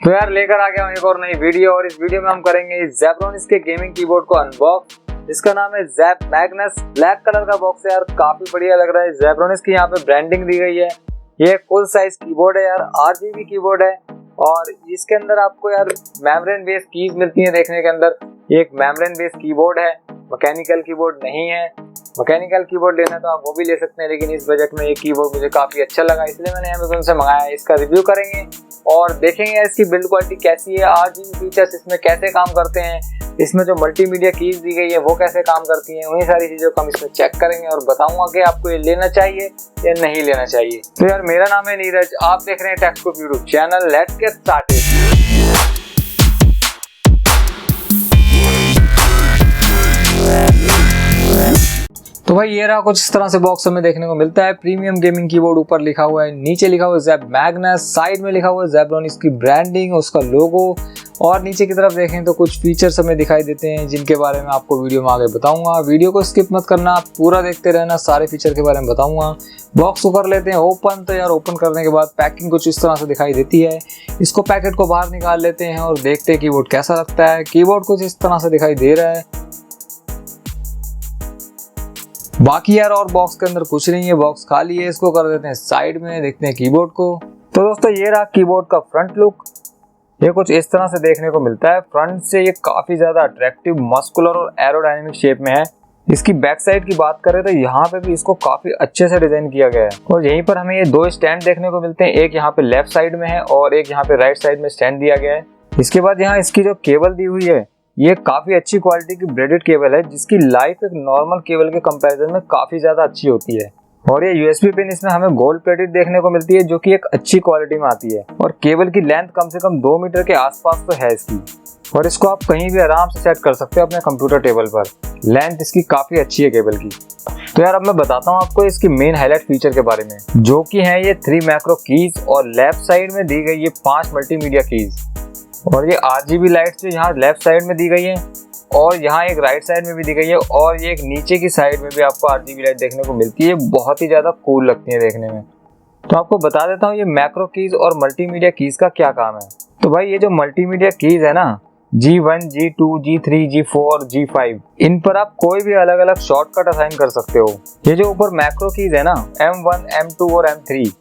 तो यार लेकर आ गया हूँ एक और नई वीडियो और इस वीडियो में हम करेंगे ज़ेब्रोनिक्स के गेमिंग कीबोर्ड को अनबॉक्स। इसका नाम है ज़ैप मैग्नस। ब्लैक कलर का बॉक्स है यार, काफी बढ़िया लग रहा है। ज़ेब्रोनिक्स की यहाँ पे ब्रांडिंग दी गई है। ये फुल साइज कीबोर्ड है यार, RGB कीबोर्ड है और इसके अंदर आपको यार मेम्ब्रेन बेस्ड कीज मिलती है। देखने के अंदर ये एक मेम्ब्रेन बेस्ड कीबोर्ड है, मैकेनिकल कीबोर्ड नहीं है। मैकेनिकल कीबोर्ड लेना तो आप वो भी ले सकते हैं, लेकिन इस बजट में ये कीबोर्ड मुझे काफी अच्छा लगा, इसलिए मैंने अमेज़न से मंगाया। इसका रिव्यू करेंगे और देखेंगे इसकी बिल्ड क्वालिटी कैसी है, RGB फीचर्स इसमें कैसे काम करते हैं, इसमें जो मल्टीमीडिया कीज दी गई है वो कैसे काम करती हैं, उन्हीं सारी चीजों को हम इसमें चेक करेंगे और बताऊंगा कि आपको ये लेना चाहिए या नहीं लेना चाहिए। तो यार मेरा नाम है नीरज, आप देख रहे हैं textbook YouTube channel. Let's get started. तो भाई ये रहा कुछ इस तरह से बॉक्स हमें देखने को मिलता है। प्रीमियम गेमिंग कीबोर्ड ऊपर लिखा हुआ है, नीचे लिखा हुआ है ज़ैप मैग्नस, साइड में लिखा हुआ है ज़ेब्रोनिक्स की ब्रांडिंग, उसका लोगो, और नीचे की तरफ देखें तो कुछ फीचर्स हमें दिखाई देते हैं जिनके बारे में आपको वीडियो में आगे बताऊंगा। वीडियो को स्किप मत करना, पूरा देखते रहना, सारे फीचर के बारे में बताऊंगा। बॉक्स को कर लेते हैं ओपन। तो यार ओपन करने के बाद पैकिंग कुछ इस तरह से दिखाई देती है। इसको पैकेट को बाहर निकाल लेते हैं और देखते हैं कीबोर्ड कैसा लगता है। कीबोर्ड कुछ इस तरह से दिखाई दे रहा है। बाकी यार और बॉक्स के अंदर कुछ नहीं है, बॉक्स खाली है। इसको कर देते हैं साइड में, देखते हैं कीबोर्ड को। तो दोस्तों ये रहा कीबोर्ड का फ्रंट लुक। ये कुछ इस तरह से देखने को मिलता है। फ्रंट से ये काफी ज्यादा अट्रैक्टिव, मस्कुलर और एरोडायनेमिक शेप में है। इसकी बैक साइड की बात करें तो यहाँ पे भी इसको काफी अच्छे से डिजाइन किया गया है और यहीं पर हमें ये दो स्टैंड देखने को मिलते हैं। एक यहाँ पे लेफ्ट साइड में है और एक यहाँ पे राइट साइड में स्टैंड दिया गया है। इसके बाद यहाँ इसकी जो केबल दी हुई है ये काफी अच्छी क्वालिटी की ब्रेडेड केबल है, जिसकी लाइफ एक नॉर्मल केबल के कंपैरिजन में काफी ज्यादा अच्छी होती है। और ये USB पिन इसमें हमें गोल्ड प्लेटेड देखने को मिलती है, जो कि एक अच्छी क्वालिटी में आती है। और केबल की लेंथ कम से कम 2 मीटर के आसपास तो है इसकी, और इसको आप कहीं भी आराम से सेट कर सकते हो अपने कंप्यूटर टेबल पर। लेंथ इसकी काफी अच्छी है केबल की। तो यार अब मैं बताता हूँ आपको इसकी मेन हाईलाइट फीचर के बारे में, जो कि है ये 3 मैक्रो कीज और लेफ्ट साइड में दी गई ये 5 मल्टीमीडिया कीज। और ये RGB लाइट्स जो यहाँ लेफ्ट साइड में दी गई है और यहाँ एक राइट साइड में भी दी गई है, और ये एक नीचे की साइड में भी आपको RGB लाइट देखने को मिलती है। बहुत ही ज्यादा कूल लगती है देखने में। तो आपको बता देता हूँ ये मैक्रो कीज और मल्टीमीडिया कीज का क्या काम है। तो भाई ये जो मल्टीमीडिया कीज है ना, G1, G2, G3, G4, G5, इन पर आप कोई भी अलग अलग शॉर्टकट असाइन कर सकते हो। ये जो ऊपर मैक्रो कीज है ना, M1, M2 और M3,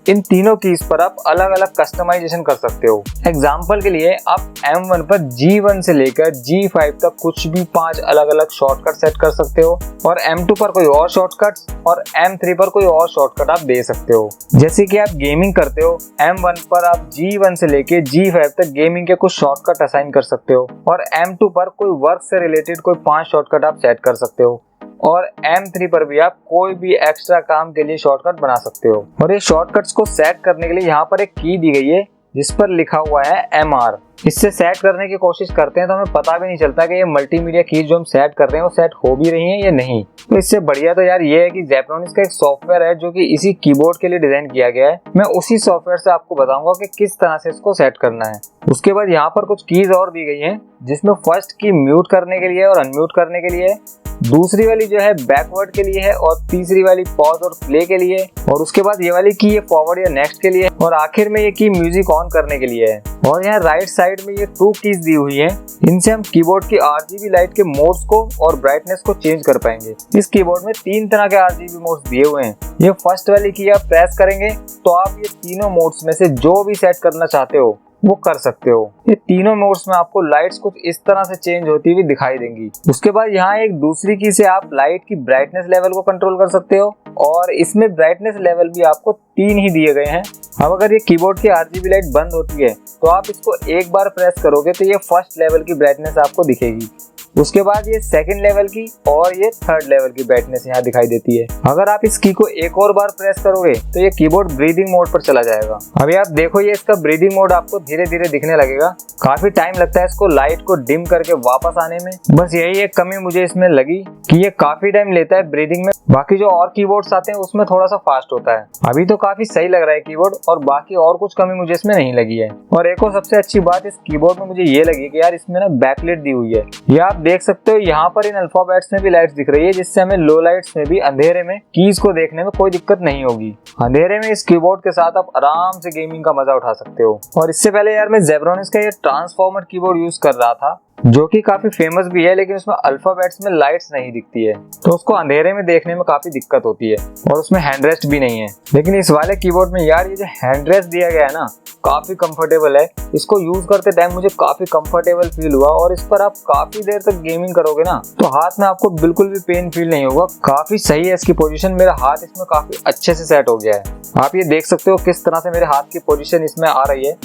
इन तीनों कीज पर आप अलग अलग कस्टमाइजेशन कर सकते हो। एग्जाम्पल के लिए आप M1 पर G1 से लेकर G5 तक कुछ भी 5 अलग अलग शॉर्टकट सेट कर सकते हो, और M2 पर कोई और शॉर्टकट और M3 पर कोई और शॉर्टकट आप दे सकते हो। जैसे कि आप गेमिंग करते हो, M1 पर आप G1 से लेकर G5 तक गेमिंग के कुछ शॉर्टकट असाइन कर सकते हो, और M2 पर कोई वर्क से रिलेटेड कोई 5 शॉर्टकट आप सेट कर सकते हो, और M3 पर भी आप कोई भी एक्स्ट्रा काम के लिए शॉर्टकट बना सकते हो। और ये शॉर्टकट्स को सेट करने के लिए यहाँ पर एक की दी गई है जिस पर लिखा हुआ है MR। इससे सेट करने की कोशिश करते हैं तो हमें पता भी नहीं चलता कि ये मल्टीमीडिया कीज जो हम सेट कर रहे हैं वो सेट हो भी रही हैं या नहीं। तो इससे बढ़िया तो यार ये है कि ज़ेब्रोनिक्स का एक सॉफ्टवेयर है जो कि इसी कीबोर्ड के लिए डिजाइन किया गया है। मैं उसी सॉफ्टवेयर से आपको बताऊंगा कि किस तरह से इसको सेट करना है। उसके बाद यहाँ पर कुछ कीज और दी गई है, जिसमें फर्स्ट की म्यूट करने के लिए और अनम्यूट करने के लिए, दूसरी वाली जो है बैकवर्ड के लिए है, और तीसरी वाली पॉज और प्ले के लिए, और उसके बाद ये वाली की ये फॉरवर्ड या नेक्स्ट के लिए, और आखिर में ये की म्यूजिक ऑन करने के लिए है। और यहाँ राइट साइड में ये 2 कीज दी हुई हैं। इनसे हम कीबोर्ड की RGB लाइट के मोड्स को और ब्राइटनेस को चेंज कर पाएंगे। इस कीबोर्ड में 3 तरह के RGB मोड्स दिए हुए हैं। ये फर्स्ट वाली की आप प्रेस करेंगे तो आप ये तीनों मोड्स में से जो भी सेट करना चाहते हो वो कर सकते हो। ये तीनों मोड्स में आपको लाइट्स कुछ इस तरह से चेंज होती हुई दिखाई देंगी। उसके बाद यहाँ एक दूसरी की से आप लाइट की ब्राइटनेस लेवल को कंट्रोल कर सकते हो, और इसमें ब्राइटनेस लेवल भी आपको 3 ही दिए गए हैं। अब अगर ये कीबोर्ड की RGB लाइट बंद होती है तो आप इसको एक बार प्रेस करोगे तो ये फर्स्ट लेवल की ब्राइटनेस आपको दिखेगी। उसके बाद ये सेकंड लेवल की और ये थर्ड लेवल की ब्राइटनेस यहाँ दिखाई देती है। अगर आप इस की को एक और बार प्रेस करोगे तो ये कीबोर्ड ब्रीदिंग मोड पर चला जाएगा। अभी आप देखो ये इसका ब्रीदिंग मोड आपको धीरे धीरे दिखने लगेगा। काफी टाइम लगता है इसको लाइट को डिम करके वापस आने में। बस यही एक कमी मुझे इसमें लगी कि ये काफी टाइम लेता है ब्रीदिंग में। बाकी जो और कीबोर्ड्स आते हैं उसमें थोड़ा सा फास्ट होता है। अभी तो काफी सही लग रहा है कीबोर्ड, और बाकी और कुछ कमी मुझे इसमें नहीं लगी है। और एक और सबसे अच्छी बात इस कीबोर्ड में मुझे ये लगी कि यार इसमें ना बैकलाइट दी हुई है। ये आप देख सकते हो यहाँ पर इन अल्फाबेट्स में भी लाइट्स दिख रही है, जिससे हमें लो लाइट्स में भी अंधेरे में कीज को देखने में कोई दिक्कत नहीं होगी। अंधेरे में इस कीबोर्ड के साथ आप आराम से गेमिंग का मजा उठा सकते हो। और इससे पहले यार मैं जेब्रोनिक्स का ये ट्रांसफॉर्मर कीबोर्ड यूज कर रहा था, जो कि काफी फेमस भी है, लेकिन उसमें अल्फाबेट्स में लाइट्स नहीं दिखती है, तो उसको अंधेरे में देखने में काफी दिक्कत होती है और उसमें हैंडरेस्ट भी नहीं है। लेकिन इस वाले कीबोर्ड में यार ये जो हैंडरेस्ट दिया गया है ना, काफी कंफर्टेबल है। इसको यूज करते टाइम मुझे काफी कंफर्टेबल फील हुआ और इस पर आप काफी देर तक गेमिंग करोगे ना तो हाथ में आपको बिल्कुल भी पेन फील नहीं होगा। काफी सही है इसकी पोजीशन, मेरा हाथ इसमें काफी अच्छे से सेट हो गया है। आप ये देख सकते हो किस तरह से मेरे हाथ की पोजीशन इसमें आ रही है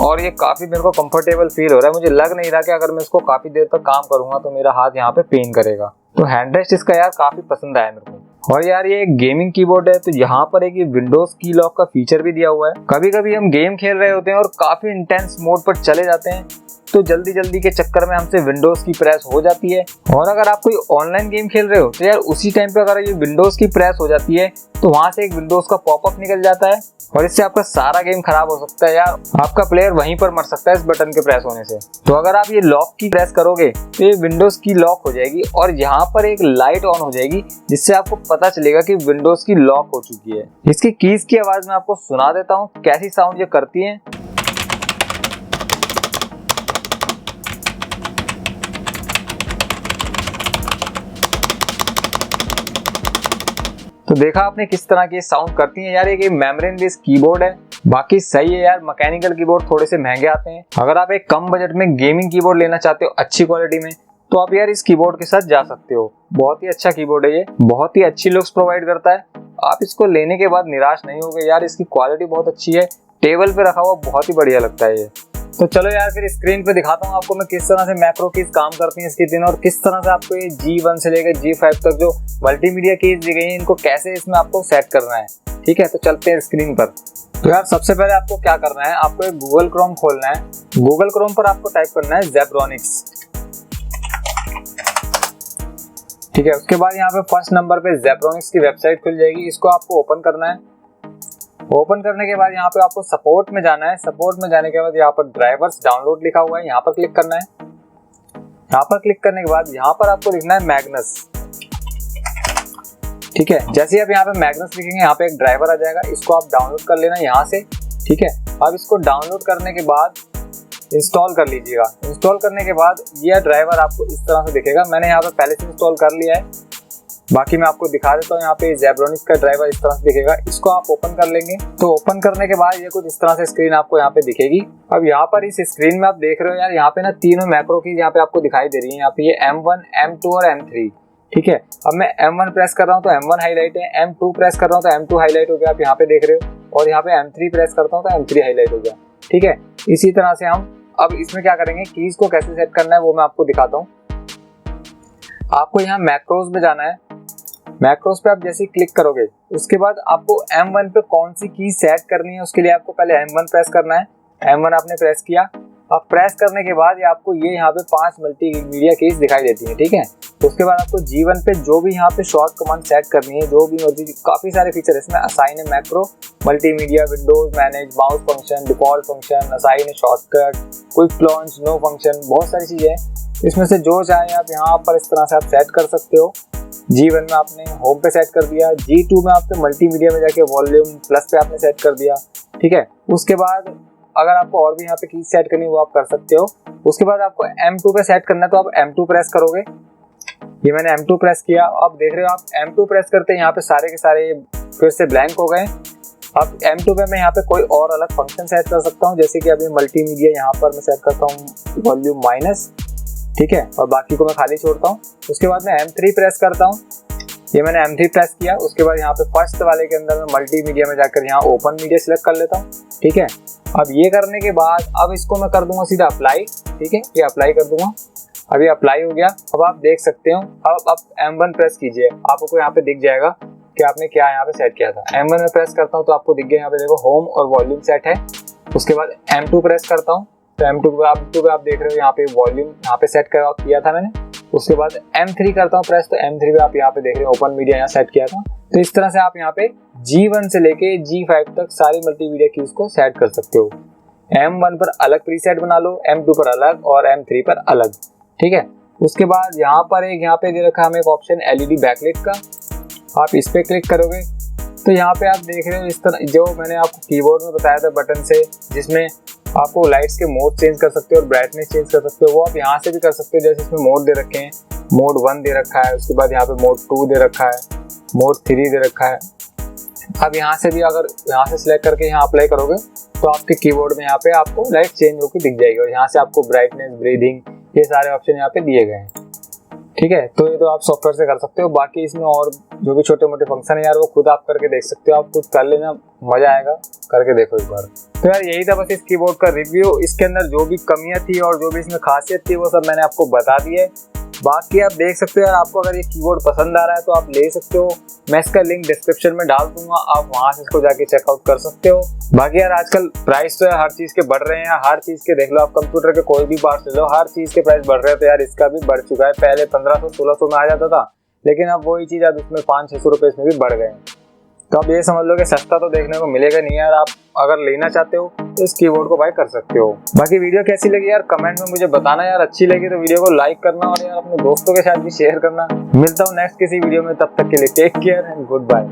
और ये काफी मेरे को कंफर्टेबल फील हो रहा है। मुझे लग नहीं रहा कि अगर मैं इसको काफी देर तक काम करूंगा तो मेरा हाथ यहाँ पे पेन करेगा। तो हैंडरेस्ट इसका यार काफी पसंद आया मेरे को। और यार ये एक गेमिंग कीबोर्ड है, तो यहाँ पर एक विंडोज की लॉक का फीचर भी दिया हुआ है। कभी कभी हम गेम खेल रहे होते हैं और काफी इंटेंस मोड पर चले जाते हैं, तो जल्दी जल्दी के चक्कर में हमसे विंडोज की प्रेस हो जाती है। और अगर आप कोई ऑनलाइन गेम खेल रहे हो तो यार उसी टाइम पे अगर ये विंडोज की प्रेस हो जाती है तो वहां से एक विंडोज का पॉपअप निकल जाता है और इससे आपका सारा गेम खराब हो सकता है यार। आपका प्लेयर वहीं पर मर सकता है इस बटन के प्रेस होने से। तो अगर आप ये लॉक की प्रेस करोगे तो ये विंडोज की लॉक हो जाएगी और यहाँ पर एक लाइट ऑन हो जाएगी, जिससे आपको पता चलेगा कि विंडोज की लॉक हो चुकी है। इसकी कीज की आवाज मैं आपको सुना देता हूँ कैसी साउंड ये करती है। तो देखा आपने किस तरह की साउंड करती है यार। ये मेम्ब्रेन बेस्ड कीबोर्ड है, बाकी सही है यार। मैकेनिकल कीबोर्ड थोड़े से महंगे आते हैं। अगर आप एक कम बजट में गेमिंग कीबोर्ड लेना चाहते हो अच्छी क्वालिटी में, तो आप यार इस कीबोर्ड के साथ जा सकते हो। बहुत ही अच्छा कीबोर्ड है ये, बहुत ही अच्छी लुक्स प्रोवाइड करता है। आप इसको लेने के बाद निराश नहीं होगे यार, इसकी क्वालिटी बहुत अच्छी है। टेबल पे रखा हुआ बहुत ही बढ़िया लगता है ये। तो चलो यार फिर स्क्रीन पे दिखाता हूँ आपको मैं किस तरह से मैक्रो कीज काम करती हैं इसके दिन, और किस तरह से आपको ये G1 से लेकर G5 तक जो मल्टीमीडिया कीज दी गई हैं इनको कैसे इसमें आपको सेट करना है। ठीक है, तो चलते हैं स्क्रीन पर। तो यार सबसे पहले आपको क्या करना है, आपको एक गूगल क्रोम खोलना है। गूगल क्रोम पर आपको टाइप करना है जेब्रोनिक्स। ठीक है, उसके बाद यहाँ पे फर्स्ट नंबर पे जेब्रोनिक्स की वेबसाइट खुल जाएगी। इसको आपको ओपन करना है। ओपन करने के बाद यहाँ पे आपको सपोर्ट में जाना है। सपोर्ट में जाने के बाद यहाँ पर ड्राइवर्स डाउनलोड लिखा हुआ है, यहाँ पर क्लिक करना है। यहाँ पर क्लिक करने के बाद यहाँ पर आपको लिखना है मैग्नस। ठीक है, जैसे ही आप यहाँ पे मैग्नस लिखेंगे यहाँ पे एक ड्राइवर आ जाएगा, इसको आप डाउनलोड कर लेना यहाँ से। ठीक है, अब इसको डाउनलोड करने के बाद इंस्टॉल कर लीजिएगा। इंस्टॉल करने के बाद यह ड्राइवर आपको इस तरह से दिखेगा। मैंने यहाँ पे पहले से इंस्टॉल कर लिया है, बाकी मैं आपको दिखा देता हूँ। यहाँ पे जेब्रोनिक्स का ड्राइवर इस तरह से दिखेगा, इसको आप ओपन कर लेंगे। तो ओपन करने के बाद ये कुछ इस तरह से स्क्रीन आपको यहाँ पे दिखेगी। अब यहाँ पर इस स्क्रीन में आप देख रहे हो यार, यहाँ पे ना तीनों मैक्रो कीज यहाँ पे आपको दिखाई दे रही है। यहाँ पे ये M1, M2 और M3। ठीक है, अब मैं M1 प्रेस कर रहा हूँ तो M1 हाईलाइट है, M2 प्रेस कर रहा हूँ तो M2 हाईलाइट हो गया, आप यहाँ पे देख रहे हो। और यहाँ पे M3 प्रेस करता हूँ तो M3 हाईलाइट हो गया। ठीक है, इसी तरह से हम अब इसमें क्या करेंगे, कीज को कैसे सेट करना है वो मैं आपको दिखाता हूँ। आपको यहाँ मैक्रोज में जाना है। मैक्रोज पे आप जैसे ही क्लिक करोगे उसके बाद आपको M1 पे कौन सी की सेट करनी है, उसके लिए आपको पहले M1 प्रेस करना है। M1 आपने प्रेस किया। अब प्रेस करने के बाद आपको ये यहाँ पे 5 मल्टीमीडिया कीज दिखाई देती है। ठीक है, तो उसके बाद आपको G1 पे जो भी यहाँ पे शॉर्ट कमांड सेट करनी है, जो भी मर्जी, काफी सारे फीचर इसमें असाइन है। Macro, multimedia, Windows manage, mouse function, default function, assign है, shortcut, quick launch, no function, बहुत सारी चीजें हैं। इसमें से जो चाहे आप यहाँ पर इस तरह से आप सेट कर सकते हो। G1 में आपने होम पे सेट कर दिया, G2 में आपने मल्टीमीडिया में जाके वॉल्यूम प्लस पे आपने सेट कर दिया। ठीक है, उसके बाद अगर आपको और भी यहाँ पे की सेट करनी है वो आप कर सकते हो। उसके बाद आपको M2 पे सेट करना है, तो आप M2 प्रेस करोगे। ये मैंने M2 प्रेस किया। अब देख रहे हो आप M2 प्रेस करते हैं यहाँ पे सारे के सारे फिर से ब्लैंक हो गए। अब M2 पे मैं यहाँ पे कोई और अलग फंक्शन सेट कर सकता हूँ, जैसे कि अभी मल्टीमीडिया यहाँ पर मैं सेट करता हूँ वॉल्यूम माइनस। ठीक है, और बाकी को मैं खाली छोड़ता हूँ। उसके बाद मैं M3 प्रेस करता हूँ। ये मैंने M3 प्रेस किया। उसके बाद यहाँ पे फर्स्ट वाले के अंदर मैं मल्टीमीडिया में जाकर यहाँ ओपन मीडिया सिलेक्ट कर लेता हूँ। ठीक है, अब ये करने के बाद अब इसको मैं कर दूंगा सीधा अप्लाई। ठीक है, ये अप्लाई कर दूंगा। अब ये अप्लाई हो गया। अब आप देख सकते हो, अब आप M1 प्रेस कीजिए, आपको यहाँ पे दिख जाएगा कि आपने क्या यहाँ पे सेट किया था। M1 में प्रेस करता हूँ तो आपको दिख गया, यहाँ पे देखो होम और वॉल्यूम सेट है। उसके बाद M2 प्रेस करता हूँ तो M2 पे आप देख रहे हो यहाँ पे वॉल्यूम यहाँ पे सेट किया था मैंने। उसके बाद M3 करता हूँ प्रेस, तो M3 पे आप यहाँ पे देख रहे हो ओपन मीडिया यहाँ सेट किया था। तो इस तरह से आप यहाँ पे G1 से लेके G5 तक सारी मल्टीमीडिया कीज को सेट कर सकते हो। M1 पर अलग प्रीसेट बना लो, M2 पर अलग और M3 पर अलग। ठीक है, उसके बाद यहाँ पे दे रखा है हमें एक ऑप्शन एलईडी बैकलाइट का। आप इस पे क्लिक करोगे तो यहाँ पे आप देख रहे हो इस तरह जो मैंने आपको कीबोर्ड में बताया था बटन से, जिसमें आपको लाइट्स के मोड चेंज कर सकते हो और ब्राइटनेस चेंज कर सकते हो, वो आप यहाँ से भी कर सकते हो। जैसे इसमें मोड दे रखे हैं, मोड 1 दे रखा है, उसके बाद यहाँ पे मोड 2 दे रखा है, मोड 3 दे रखा है। अब यहाँ से भी अगर यहाँ से सिलेक्ट करके यहाँ अप्लाई करोगे तो आपके कीबोर्ड में यहाँ पे आपको लाइट चेंज होकर दिख जाएगी और यहाँ से आपको ब्राइटनेस, ब्रीदिंग, ये सारे ऑप्शन यहाँ पे दिए गए हैं। ठीक है, तो ये तो आप सॉफ्टवेयर से कर सकते हो। बाकी इसमें और जो भी छोटे मोटे फंक्शन है यार वो खुद आप करके देख सकते हो, आप खुद कर लेना, मजा आएगा, करके देखो एक बार। तो यार यही था बस इस कीबोर्ड का रिव्यू। इसके अंदर जो भी कमियां थी और जो भी इसमें खासियत थी वो सब मैंने आपको बता दी है। बाकी आप देख सकते हो यार, आपको अगर ये कीबोर्ड पसंद आ रहा है तो आप ले सकते हो। मैं इसका लिंक डिस्क्रिप्शन में डाल दूंगा, आप वहां से इसको जाके चेकआउट कर सकते हो। बाकी यार आजकल प्राइस तो यार हर चीज के बढ़ रहे हैं, हर चीज के देख लो, आप कंप्यूटर के कोई भी पार्ट ले लो, हर चीज के प्राइस बढ़ रहे हैं। तो यार इसका भी बढ़ चुका है, पहले 1500-1600 में आ जाता था, लेकिन अब वही चीज अब इसमें 500-600 रुपए इसमें भी बढ़ गए हैं। तो अब ये समझ लो कि सस्ता तो देखने को मिलेगा नहीं यार। आप अगर लेना चाहते हो तो इस कीबोर्ड को बाय कर सकते हो। बाकी वीडियो कैसी लगी यार कमेंट में मुझे बताना यार, अच्छी लगी तो वीडियो को लाइक करना और यार अपने दोस्तों के साथ भी शेयर करना। मिलता हूँ नेक्स्ट किसी वीडियो में, तब तक के लिए take care and good bye.